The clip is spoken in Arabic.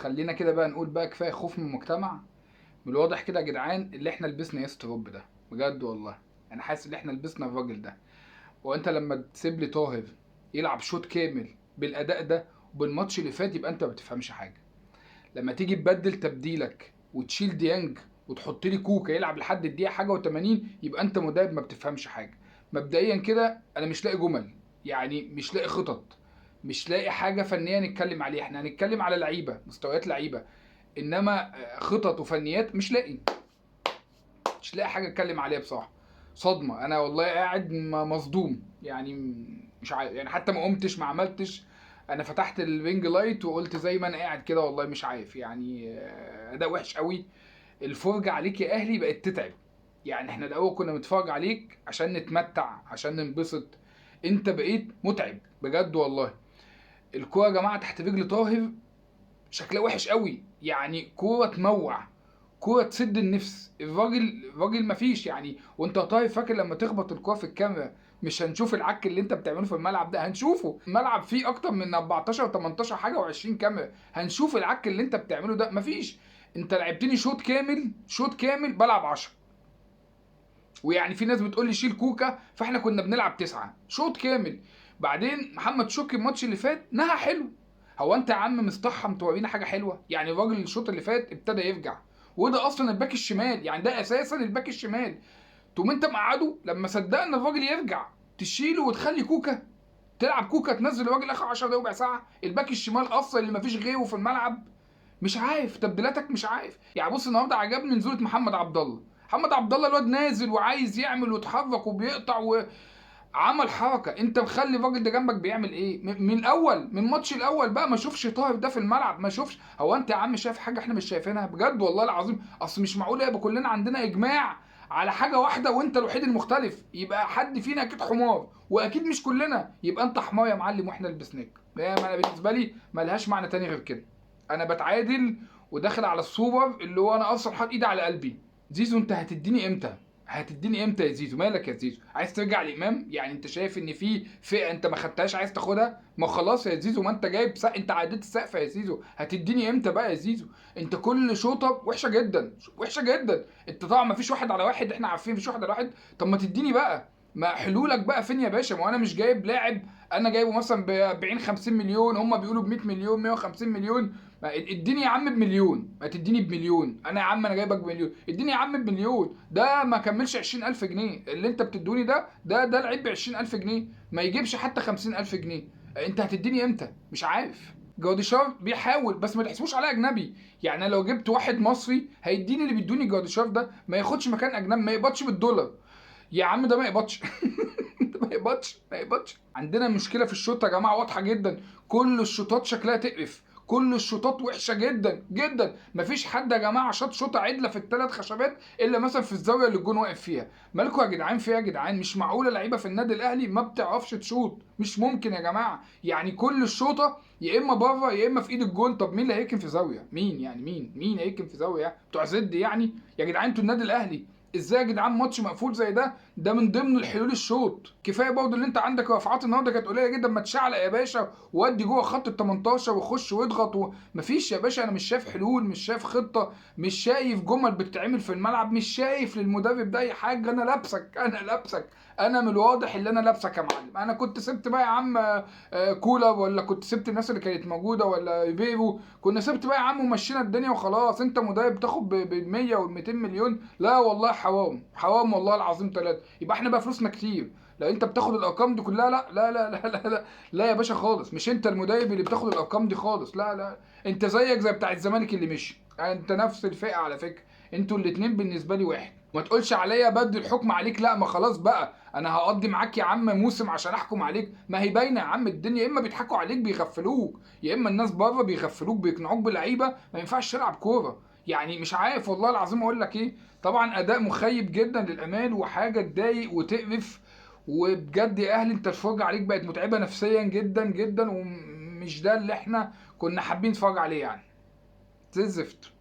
خلينا كده بقى نقول بقى كفايه خوف من المجتمع. من الواضح كده يا جدعان اللي احنا لبسنا ياست روب ده بجد والله. انا حاسس ان احنا لبسنا الراجل ده. وانت لما تسيب لي طاهر يلعب شوط كامل بالاداء ده وبالماتش اللي فات يبقى انت ما بتفهمش حاجه. لما تيجي تبدل تبديلك وتشيل ديانج وتحط لي كوكا يلعب لحد الدقيقه حاجه و80 يبقى انت مدرب ما بتفهمش حاجه. مبدئيا كده انا مش لاقي جمل، يعني مش لاقي خطط، مش لاقي حاجه فنيه نتكلم عليها. احنا هنتكلم على لعيبه، مستويات لعيبه، انما خطط وفنيات مش لاقي حاجه اتكلم عليها بصراحه. صدمه، انا والله قاعد مصدوم يعني. مش عارف يعني، حتى ما قمتش ما عملتش. انا فتحت الرينج لايت وقلت زي ما انا قاعد كده والله مش عارف يعني. اداء وحش قوي. الفرجه عليك يا اهلي بقت تتعب. يعني احنا الاول كنا بنتفرج عليك عشان نتمتع عشان ننبسط. انت بقيت متعب بجد والله. الكوره يا جماعه تحت رجل طاهر شكلها وحش قوي، يعني كوره تموع، كوره تسد النفس. الراجل مفيش يعني. وانت طايف فاكر لما تخبط الكوره في الكاميرا مش هنشوف العك اللي انت بتعمله في الملعب ده؟ هنشوفه. الملعب فيه اكتر من 14 18 حاجه و20 كاميرا، هنشوف العك اللي انت بتعمله ده؟ مفيش. انت لعبتني شوط كامل، شوط كامل بلعب 10. ويعني في ناس بتقول لي شيل كوكا، فاحنا كنا بنلعب 9 شوط كامل. بعدين محمد شكري الماتش اللي فات نهى حلو. هو انت يا عم مستحرم تورينا حاجه حلوه؟ يعني الراجل الشوط اللي فات ابتدى يرجع، وده اصلا الباك الشمال، يعني ده اساسا الباك الشمال. تقوم انت مقعده لما صدقنا الراجل يرجع تشيله وتخلي كوكا تلعب كوكا تنزل الراجل اخر 10 دقايق ربع ساعه، الباك الشمال اصلا اللي مفيش غيره في الملعب. مش عارف تبديلاتك، مش عارف يعني. بص النهارده عجبني نزوله محمد عبد الله. محمد عبد الله الواد نازل وعايز يعمل ويتحرك وبيقطع وعمل حركه. انت مخلي الراجل ده جنبك بيعمل ايه؟ من الاول، من الماتش الاول بقى ما اشوفش طاهر ده في الملعب، ما اشوفش. هو انت يا عم شايف حاجه احنا مش شايفينها بجد والله العظيم؟ اصل مش معقول يبقى كلنا عندنا اجماع على حاجه واحده وانت الوحيد المختلف. يبقى حد فينا اكيد حمار، واكيد مش كلنا. يبقى انت حمار يا معلم واحنا لبسناك. انا بالنسبه لي ملهاش معنى تاني غير كده. انا بتعادل وداخل على السوبر اللي هو انا اصلا حاطط ايدي على قلبي. زيزو انت هتديني امتى؟ هتديني امتى يا زيزو؟ مالك يا زيزو؟ عايز ترجع الامام؟ يعني انت شايف ان في فئه انت ما خدتهاش عايز تاخدها؟ ما خلاص يا زيزو، ما انت جايب انت عديت السقف يا زيزو. هتديني امتى بقى يا زيزو؟ انت كل شوطه وحشه جدا وحشه جدا. انت طبعا ما فيش واحد على واحد، احنا عارفين مفيش واحد على واحد. طب ما تديني بقى، ما حلولك بقى فين يا باشا؟ ما انا مش جايب لاعب انا جايبه مثلا ب 40 50 مليون، هم بيقولوا ب 100 مليون 150 مليون. اديني يا عم بمليون، ما تديني بمليون. انا يا عم انا جايبك بمليون، اديني يا عم بمليون. ده ما كملش 20000 جنيه اللي انت بتدوني ده العيب ب 20000 جنيه، ما يجيبش حتى 50000 جنيه. انت هتديني امتى؟ مش عارف. جوديشار بيحاول بس ما تحسبوش عليه اجنبي. يعني أنا لو جبت واحد مصري هيديني اللي بيدوني جوديشار ده، ما ياخدش مكان اجنبي، ما يقبضش بالدولار. يا عم ده ما يقبضش. ما يقبضش. عندنا مشكله في الشوط يا جماعه واضحه جدا. كل الشوطات شكلها تقرف، كل الشوطات وحشه جدا جدا. مفيش حد يا جماعه شاط شوطه عدله في الثلاث خشبات الا مثلا في الزاويه اللي الجون واقف فيها. مالكوا يا جدعان فيها يا جدعان؟ مش معقوله لعيبه في النادي الاهلي ما بتعرفش تشوط، مش ممكن يا جماعه. يعني كل الشوطه يا اما بره يا اما في ايد الجون. طب مين اللي هيكن في زاويه؟ مين يعني؟ مين هيكن في زاويه؟ بتوع زد يعني؟ يا جدعان انتوا النادي الاهلي ازاي يا جدعان ماتش مقفول زي ده من ضمن الحلول الشوط؟ كفايه برضه اللي انت عندك رفعات النهارده كانت قليله جدا. ما تشعلق يا باشا وادي جوه خط ال 18 وخش واضغط مفيش يا باشا. انا مش شايف حلول، مش شايف خطه، مش شايف جمل بتتعمل في الملعب، مش شايف للمدرب ده اي حاجه. انا لابسك، انا لابسك. انا من الواضح اللي انا لابسك يا معلم. انا كنت سبت بقى يا عم كولر، ولا كنت سبت الناس اللي كانت موجوده، ولا ريبيرو، كنا سبت بقى يا عم ومشينا الدنيا وخلاص. انت مدرب بتاخد ب 100 وال 200 مليون؟ لا والله حرام حرام والله العظيم ثلاثه. يبقى احنا بقى فلوسنا كتير لو انت بتاخد الارقام دي كلها. لا لا لا لا لا لا, لا يا باشا خالص. مش انت المدرب اللي بتاخد الارقام دي خالص. لا لا، انت زيك زي بتاع الزمالك اللي مشي. انت نفس الفئه على فكره. انتوا الاتنين بالنسبه لي واحد. ما تقولش عليا بدي الحكم عليك. لا ما خلاص بقى، انا هقضي معاك يا عم موسم عشان احكم عليك. ما هي باينه يا عم الدنيا. يا اما بيضحكوا عليك بيغفلوك، يا اما الناس بره بيغفلوك بيقنعوك بلعيبه ما ينفعش تلعب كوره. يعني مش عارف والله العظيم اقول لك ايه. طبعا اداء مخيب جدا للامال وحاجه تضايق وتقرف. وبجد يا اهلي انت الفرجه عليك بقت متعبه نفسيا جدا جدا، ومش ده اللي احنا كنا حابين نتفرج عليه يعني. زي الزفت.